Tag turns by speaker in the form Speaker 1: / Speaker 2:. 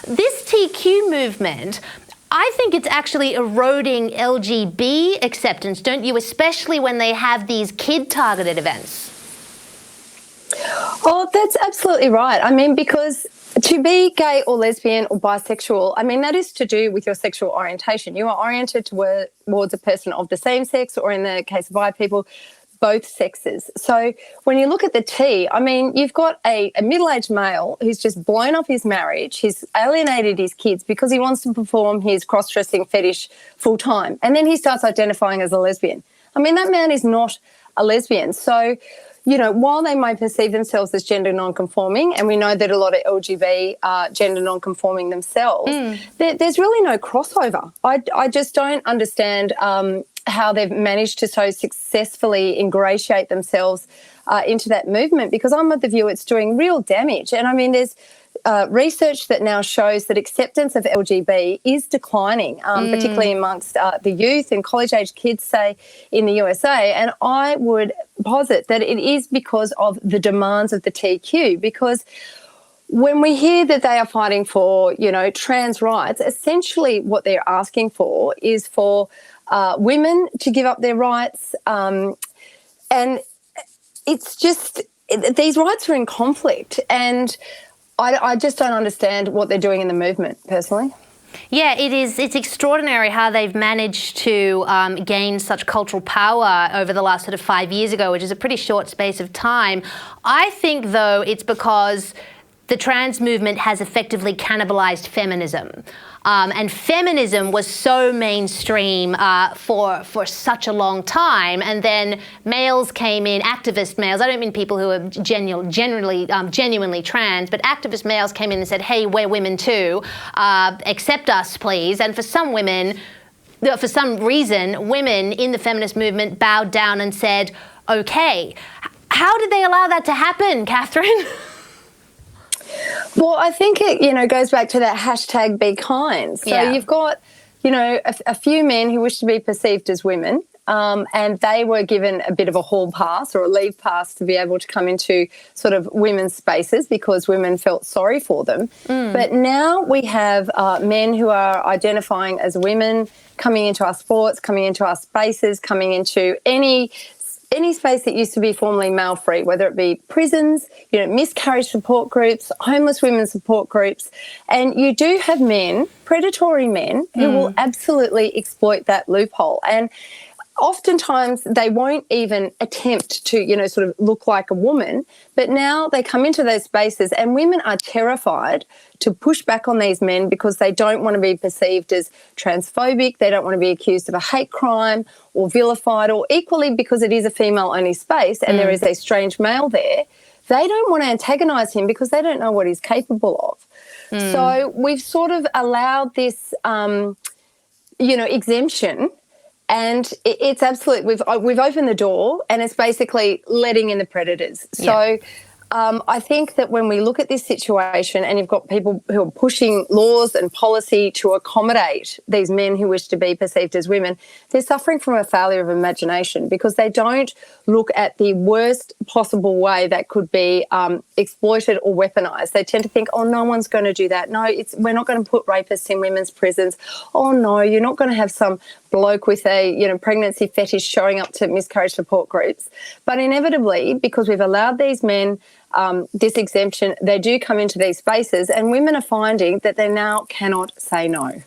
Speaker 1: This TQ movement, I think it's actually eroding LGB acceptance, don't you? Especially when they have these kid-targeted events.
Speaker 2: Oh, that's absolutely right. I mean, because to be gay or lesbian or bisexual, I mean, that is to do with your sexual orientation. You are oriented towards a person of the same sex, or in the case of bi people, both sexes. So when you look at the T, I mean, you've got a middle-aged male who's just blown up his marriage. He's alienated his kids because he wants to perform his cross-dressing fetish full-time. And then he starts identifying as a lesbian. I mean, that man is not a lesbian. So, you know, while they may perceive themselves as gender non-conforming, and we know that a lot of LGB are gender non-conforming themselves, there's really no crossover. I just don't understand how they've managed to so successfully ingratiate themselves into that movement, because I'm of the view it's doing real damage. And I mean, there's research that now shows that acceptance of LGB is declining, particularly amongst the youth and college-age kids, say, in the USA. And I would posit that it is because of the demands of the TQ, because when we hear that they are fighting for, you know, trans rights, essentially what they're asking for is for women to give up their rights, and it's just these rights are in conflict, and I just don't understand what they're doing in the movement, personally.
Speaker 1: Yeah, it is. It's extraordinary how they've managed to gain such cultural power over the last sort of 5 years ago, which is a pretty short space of time. I think, though, it's because the trans movement has effectively cannibalized feminism. And feminism was so mainstream for such a long time. And then males came in, activist males. I don't mean people who are genuinely trans, but activist males came in and said, hey, we're women too. Accept us, please. And for some women, for some reason, women in the feminist movement bowed down and said, okay. How did they allow that to happen, Katherine?
Speaker 2: Well, I think it, you know, goes back to that hashtag be kind. So you've got, you know, a few men who wish to be perceived as women, and they were given a bit of a hall pass or a leave pass to be able to come into sort of women's spaces because women felt sorry for them. But now we have men who are identifying as women coming into our sports, coming into our spaces, coming into any space that used to be formerly male-free, whether it be prisons, you know, miscarriage support groups, homeless women's support groups. And you do have men, predatory men, who will absolutely exploit that loophole. And oftentimes they won't even attempt to, you know, sort of look like a woman, but now they come into those spaces and women are terrified to push back on these men because they don't want to be perceived as transphobic, they don't want to be accused of a hate crime or vilified, or equally because it is a female-only space and there is a strange male there, they don't want to antagonise him because they don't know what he's capable of. So we've sort of allowed this, you know, exemption. And it's absolute. We've opened the door, and it's basically letting in the predators. So I think that when we look at this situation, and you've got people who are pushing laws and policy to accommodate these men who wish to be perceived as women, they're suffering from a failure of imagination because they don't look at the worst possible way that could be exploited or weaponised. They tend to think, oh, no one's going to do that. No, we're not going to put rapists in women's prisons. Oh, no, you're not going to have some bloke with a, you know, pregnancy fetish showing up to miscarriage support groups. But inevitably, because we've allowed these men this exemption, they do come into these spaces, and women are finding that they now cannot say no.